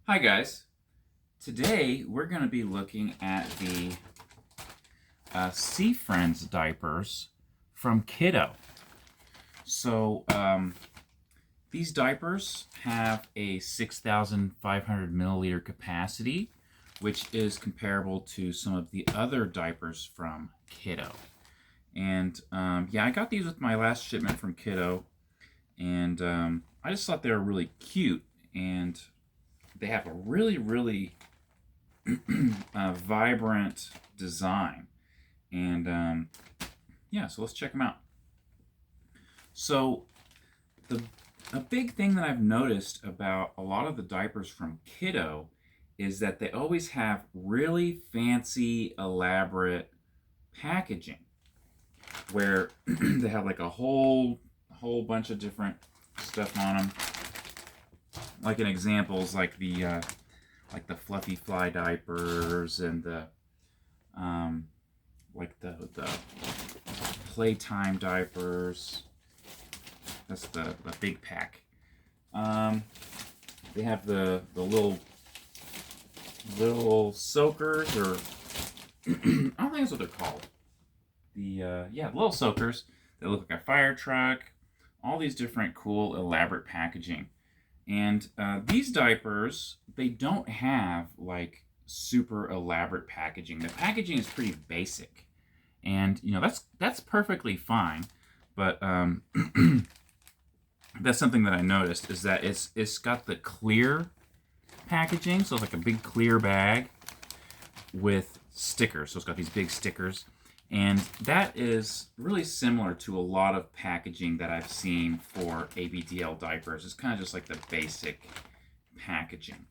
Hi guys. Today we're going to be looking at the Sea Friends diapers from Kiddo. So these diapers have a 6,500 milliliter capacity, which is comparable to some of the other diapers from Kiddo. And yeah, I got these with my last shipment from Kiddo, and I just thought they were really cute, and they have a really vibrant design. And yeah, so let's check them out. So a big thing that I've noticed about a lot of the diapers from Kiddo is that they always have really fancy, elaborate packaging, where they have like a whole bunch of different stuff on them. Like an example is like the fluffy fly diapers and the playtime diapers. That's the big pack. They have the little soakers, or I don't think that's what they're called. Yeah, little soakers that look like a fire truck. All these different cool elaborate packaging. And these diapers, they don't have like super elaborate packaging. The packaging is pretty basic, and you know that's perfectly fine. But that's something that I noticed, is that it's got the clear packaging, so it's like a big clear bag with stickers. So it's got these big stickers. And that is really similar to a lot of packaging that I've seen for ABDL diapers. It's kind of just like the basic packaging.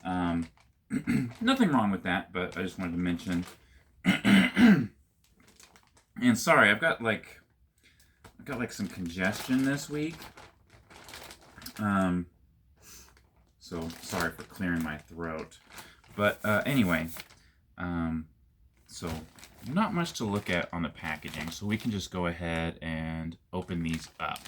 Nothing wrong with that, but I just wanted to mention. And sorry, I've got like some congestion this week. So sorry for clearing my throat. But anyway, so not much to look at on the packaging, so we can just go ahead and open these up.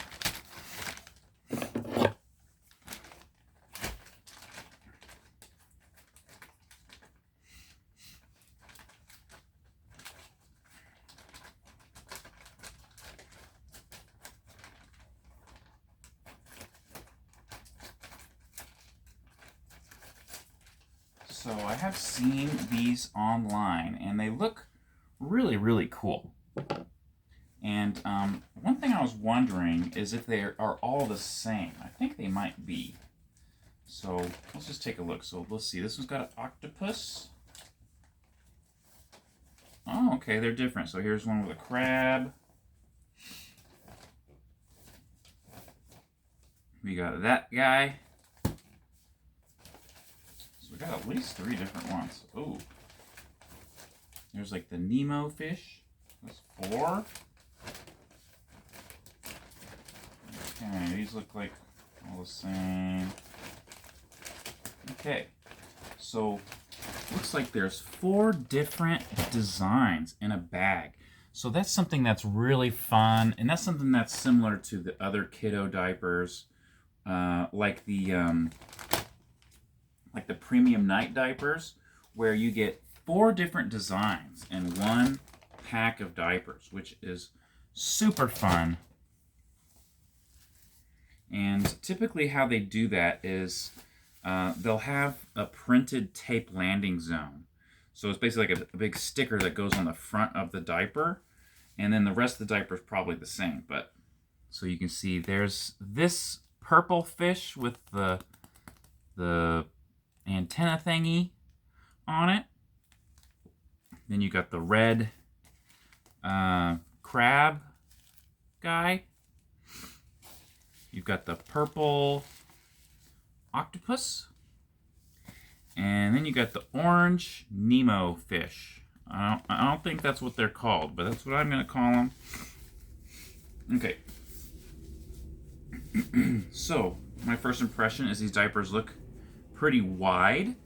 So I have seen these online, and they look really cool. And one thing I was wondering is if they are all the same. I think they might be. So let's just take a look. So let's see. This one's got an octopus. Oh, okay, they're different. So here's one with a crab. We got that guy. So we got at least 3 different ones. Oh. There's like the Nemo fish. That's 4. Okay, these look like all the same. Okay, so looks like there's 4 different designs in a bag. So that's something that's really fun, and that's something that's similar to the other Kiddo diapers, like the premium night diapers, where you get 4 different designs in one pack of diapers, which is super fun. And typically how they do that is they'll have a printed tape landing zone. So it's basically like a big sticker that goes on the front of the diaper, and then the rest of the diaper is probably the same. But so you can see there's this purple fish with the antenna thingy on it. Then you got the red crab guy. You've got the purple octopus. And then you got the orange Nemo fish. I don't think that's what they're called, but that's what I'm going to call them. Okay. So, my first impression is these diapers look pretty wide,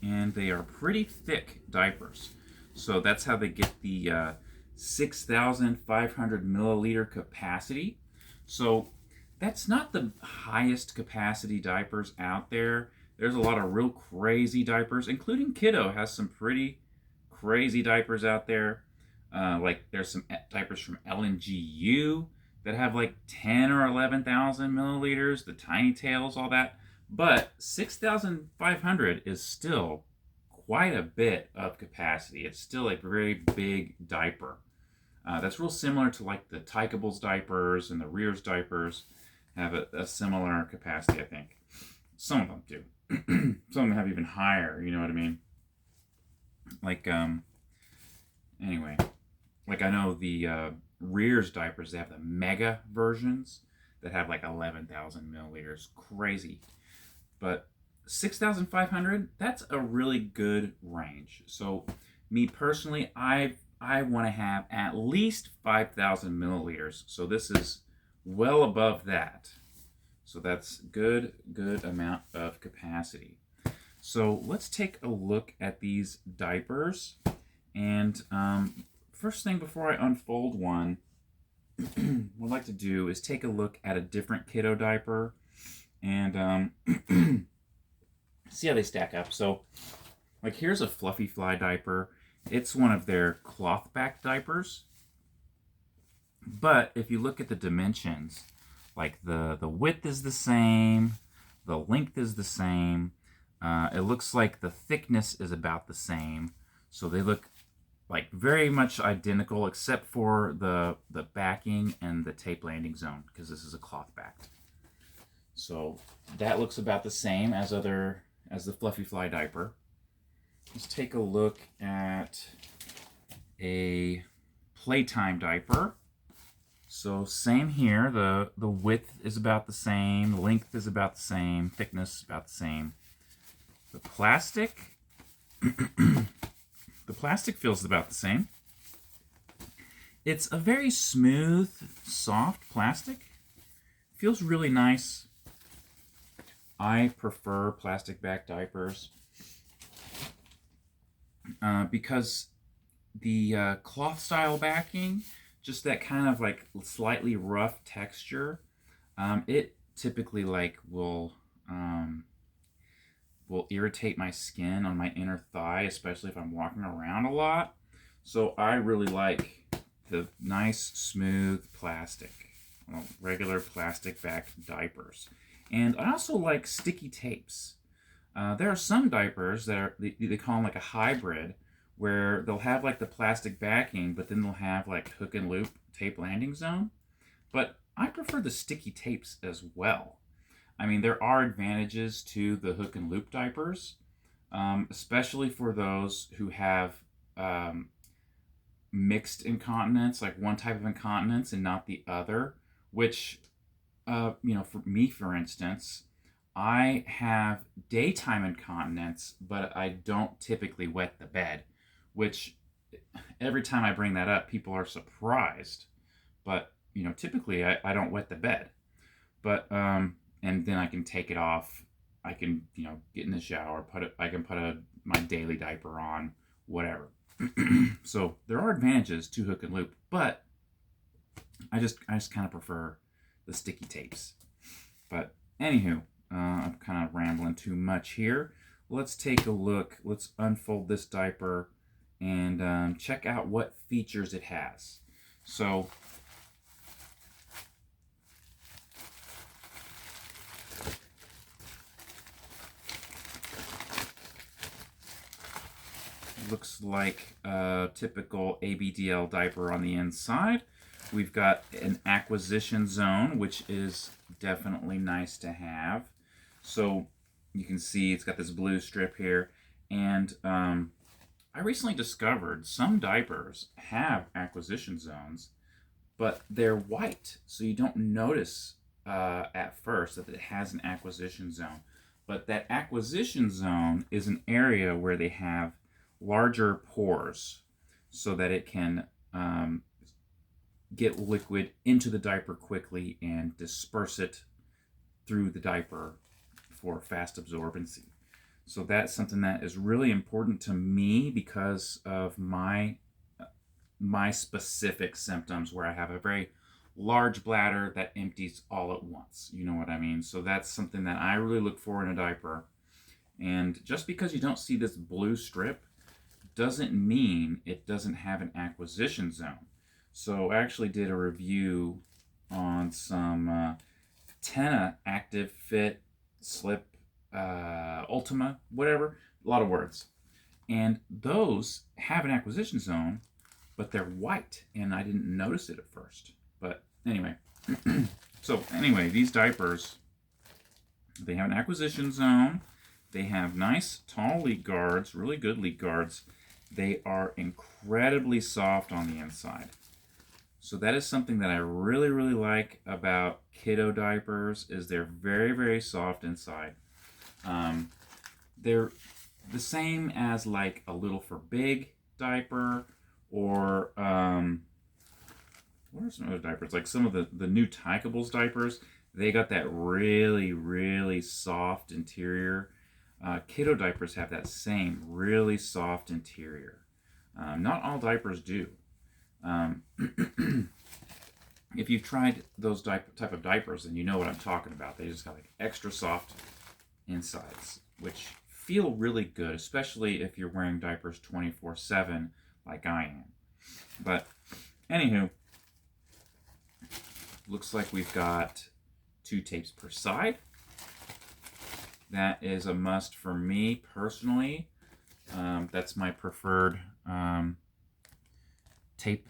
and they are pretty thick diapers. So that's how they get the 6,500 milliliter capacity. So that's not the highest capacity diapers out there. There's a lot of real crazy diapers, including Kiddo has some pretty crazy diapers out there. Like there's some diapers from LNGU that have like 10 or 11,000 milliliters, the tiny tails, all that. But 6,500 is still quite a bit of capacity. It's still a very big diaper. That's real similar to like the Tykables diapers and the Rears diapers have a similar capacity, I think. Some of them do. Some of them have even higher, you know what I mean? Like, anyway, like I know the Rears diapers, they have the mega versions that have like 11,000 milliliters. Crazy. But 6,500, that's a really good range. So, me personally, I want to have at least 5,000 milliliters. So this is well above that. So that's good amount of capacity. So let's take a look at these diapers. And first thing before I unfold one, what I'd like to do is take a look at a different Kiddo diaper and see how they stack up. So like here's a Fluffy Fly diaper. It's one of their cloth back diapers. But if you look at the dimensions, like the width is the same, the length is the same. It looks like the thickness is about the same. So they look like very much identical except for the backing and the tape landing zone because this is a cloth back. So that looks about the same as the Fluffy Fly diaper. Let's take a look at a Playtime diaper. So same here, the width is about the same, the length is about the same, thickness is about the same. The plastic, the plastic feels about the same. It's a very smooth, soft plastic. Feels really nice. I prefer plastic back diapers because the cloth style backing, just that kind of like slightly rough texture, it typically like will irritate my skin on my inner thigh, especially if I'm walking around a lot. So I really like the nice smooth plastic, regular plastic back diapers. And I also like sticky tapes. There are some diapers that are, they call them like a hybrid, where they'll have like the plastic backing, but then they'll have like hook and loop tape landing zone. But I prefer the sticky tapes as well. I mean, there are advantages to the hook and loop diapers, especially for those who have mixed incontinence, like one type of incontinence and not the other, which, for me, for instance, I have daytime incontinence, but I don't typically wet the bed, which every time I bring that up, people are surprised. But, typically I don't wet the bed. But, and then I can take it off. I can, get in the shower, I can put my daily diaper on, whatever. So there are advantages to hook and loop, but I just kind of prefer the sticky tapes. But anywho, I'm kind of rambling too much here. Let's take a look. Let's unfold this diaper and check out what features it has. So looks like a typical ABDL diaper on the inside. We've got an acquisition zone, which is definitely nice to have. So you can see it's got this blue strip here. And I recently discovered some diapers have acquisition zones, but they're white. So you don't notice at first that it has an acquisition zone. But that acquisition zone is an area where they have larger pores so that it can get liquid into the diaper quickly and disperse it through the diaper for fast absorbency. So that's something that is really important to me because of my specific symptoms where I have a very large bladder that empties all at once. You know what I mean? So that's something that I really look for in a diaper. And just because you don't see this blue strip doesn't mean it doesn't have an acquisition zone. So I actually did a review on some Tena Active Fit Slip Ultima, whatever, a lot of words. And those have an acquisition zone, but they're white, and I didn't notice it at first. But anyway, so anyway, these diapers, they have an acquisition zone. They have nice tall leak guards, really good leak guards. They are incredibly soft on the inside. So that is something that I really, really like about kiddo diapers is they're very, very soft inside. They're the same as like a Little for Big diaper or what are some other diapers? Like some of the new Tykables diapers, they got that really, really soft interior. Kiddo diapers have that same really soft interior. Not all diapers do. If you've tried those type of diapers, then you know what I'm talking about. They just got like extra soft insides, which feel really good, especially if you're wearing diapers 24/7 like I am. But anywho, looks like we've got 2 tapes per side. That is a must for me personally. That's my preferred tape.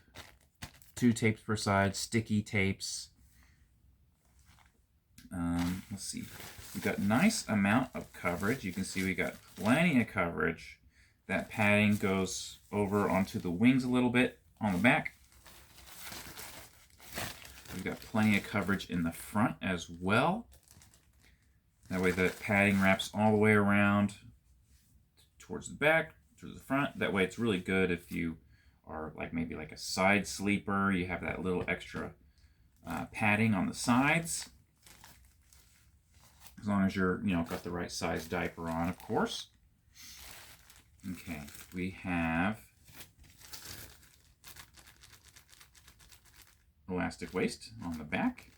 2 tapes per side, sticky tapes. Let's see. We've got nice amount of coverage. You can see we got plenty of coverage. That padding goes over onto the wings a little bit on the back. We've got plenty of coverage in the front as well. That way the padding wraps all the way around towards the back, towards the front. That way it's really good if you are like maybe like a side sleeper. You have that little extra padding on the sides. As long as you're, got the right size diaper on, of course. Okay, we have elastic waist on the back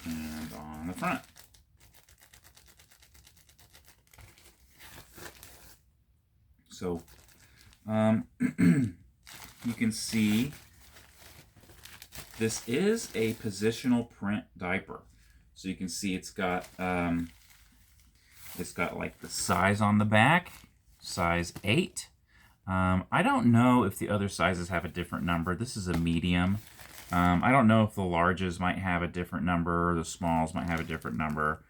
and on the front. So you can see this is a positional print diaper. So you can see it's got like the size on the back, size 8. I don't know if the other sizes have a different number. This is a medium. I don't know if the larges might have a different number or the smalls might have a different number.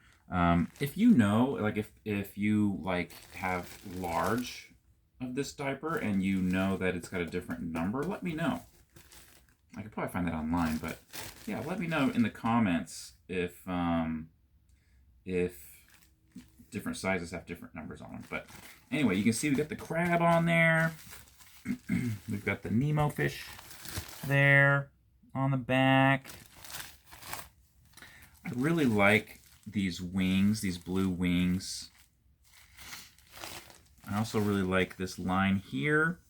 If you know, like if you like have large of this diaper and you know that it's got a different number, let me know. I could probably find that online, but yeah, let me know in the comments if different sizes have different numbers on them. But anyway, you can see we got the crab on there. We've got the Nemo fish there on the back. I really like these wings, these blue wings. I also really like this line here.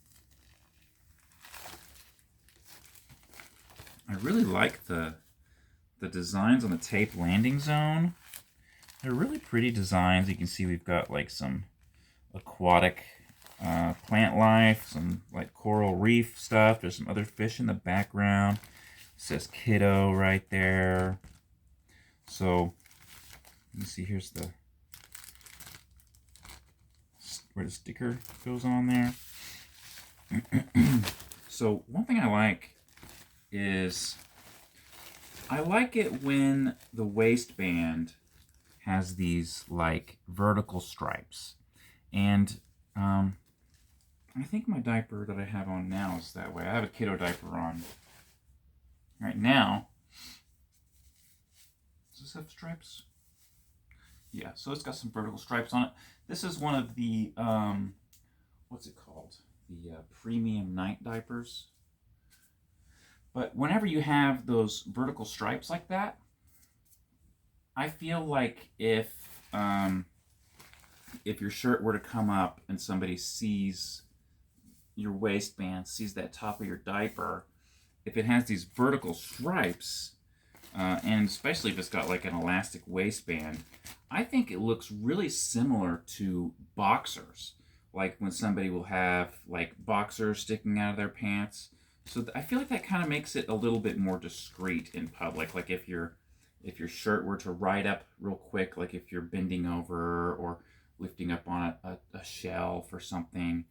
I really like the designs on the tape landing zone. They're really pretty designs. You can see we've got like some aquatic plant life, some like coral reef stuff. There's some other fish in the background. It says Kiddo right there. So you see here's where the sticker goes on there. So one thing I like is I like it when the waistband has these like vertical stripes. And I think my diaper that I have on now is that way. I have a kiddo diaper on right now. Does this have stripes? Yeah, so it's got some vertical stripes on it. This is one of the, what's it called? The premium night diapers. But whenever you have those vertical stripes like that, I feel like if your shirt were to come up and somebody sees your waistband, sees that top of your diaper, if it has these vertical stripes, and especially if it's got like an elastic waistband, I think it looks really similar to boxers. Like when somebody will have like boxers sticking out of their pants. So I feel like that kind of makes it a little bit more discreet in public. Like if your shirt were to ride up real quick, like if you're bending over or lifting up on a shelf or something,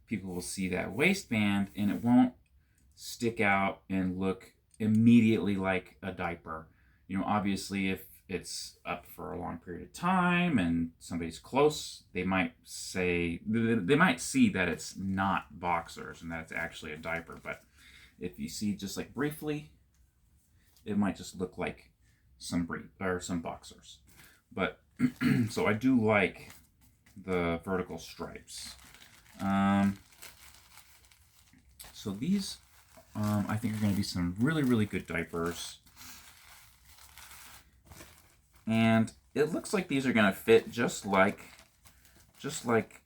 people will see that waistband and it won't stick out and look immediately like a diaper. You know, obviously if it's up for a long period of time and somebody's close, they might see that it's not boxers and that it's actually a diaper. But if you see just like briefly, it might just look like some boxers. But so I do like the vertical stripes. So these I think are going to be some really, really good diapers. And it looks like these are going to fit just like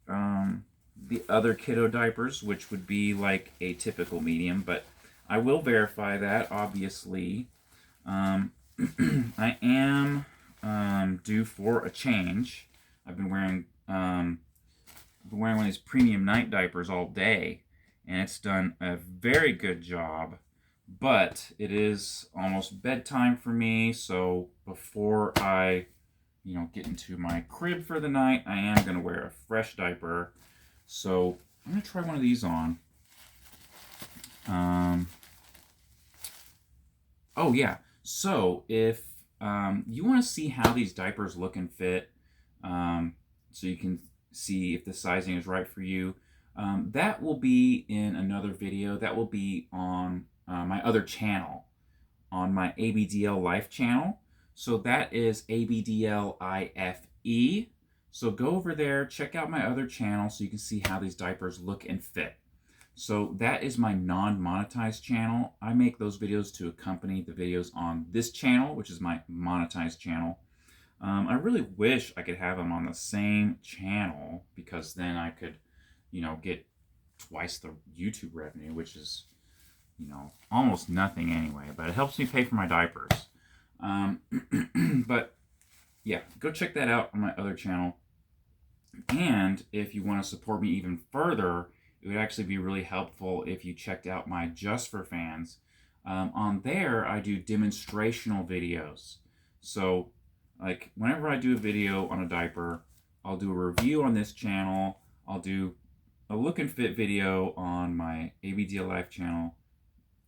the other kiddo diapers, which would be like a typical medium. But I will verify that, obviously. I am due for a change. I've been wearing one of these premium night diapers all day, and it's done a very good job. But it is almost bedtime for me, so before I, get into my crib for the night, I am going to wear a fresh diaper. So I'm going to try one of these on. Oh yeah, so if you want to see how these diapers look and fit, so you can see if the sizing is right for you, that will be in another video. That will be on my other channel, on my ABDL Life channel. So that is ABDLIFE. So go over there, check out my other channel so you can see how these diapers look and fit. So that is my non-monetized channel. I make those videos to accompany the videos on this channel, which is my monetized channel. I really wish I could have them on the same channel, because then I could, get twice the YouTube revenue, which is, almost nothing anyway, but it helps me pay for my diapers. But yeah, go check that out on my other channel. And if you want to support me even further, it would actually be really helpful if you checked out my Just for Fans. On there, I do demonstrational videos. So, like, whenever I do a video on a diaper, I'll do a review on this channel. I'll do a look and fit video on my ABDL Life channel.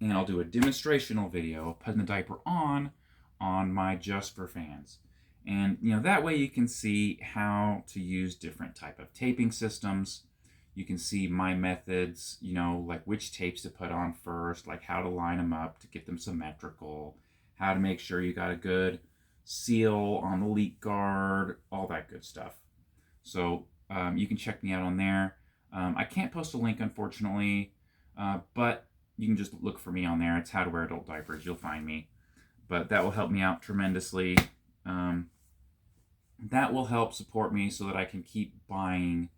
And I'll do a demonstrational video of putting the diaper on my Just for Fans. And, that way you can see how to use different type of taping systems. You can see my methods, like which tapes to put on first, like how to line them up to get them symmetrical, how to make sure you got a good seal on the leak guard, all that good stuff. So you can check me out on there. I can't post a link, unfortunately, but you can just look for me on there. It's How to Wear Adult Diapers. You'll find me. But that will help me out tremendously. That will help support me so that I can keep buying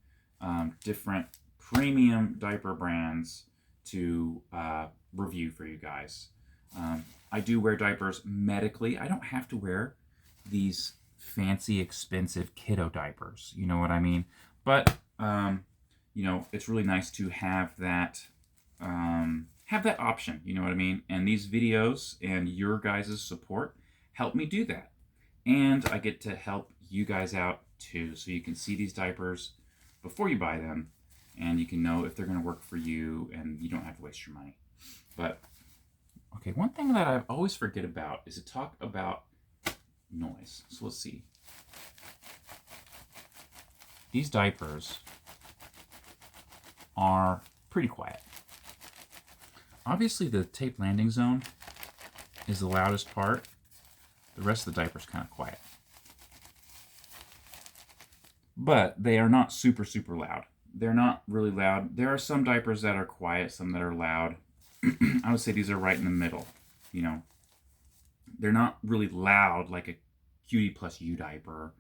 different premium diaper brands to review for you guys. I do wear diapers medically. I don't have to wear these fancy, expensive kiddo diapers. You know what I mean? But, it's really nice to have that option. You know what I mean? And these videos and your guys' support help me do that. And I get to help you guys out too, so you can see these diapers before you buy them, and you can know if they're going to work for you, and you don't have to waste your money. But, okay, one thing that I always forget about is to talk about noise. So let's see. These diapers are pretty quiet. Obviously, the tape landing zone is the loudest part. The rest of the diaper is kind of quiet. But they are not super, super loud. They're not really loud. There are some diapers that are quiet, some that are loud. I would say these are right in the middle. They're not really loud like a Cutie Plus U diaper,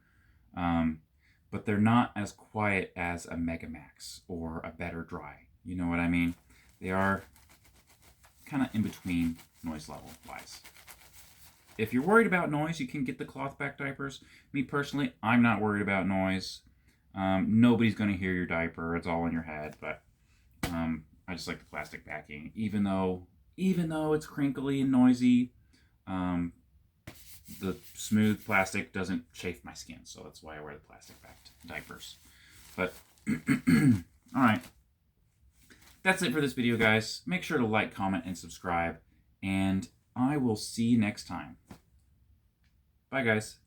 but they're not as quiet as a Megamax or a Better Dry. You know what I mean? They are kind of in between noise level wise. if you're worried about noise, you can get the cloth back diapers. Me personally, I'm not worried about noise. Nobody's going to hear your diaper. It's all in your head. But I just like the plastic backing, even though it's crinkly and noisy. The smooth plastic doesn't chafe my skin, so that's why I wear the plastic backed diapers. But all right, that's it for this video, guys. Make sure to like, comment, and subscribe, and I will see you next time. Bye, guys.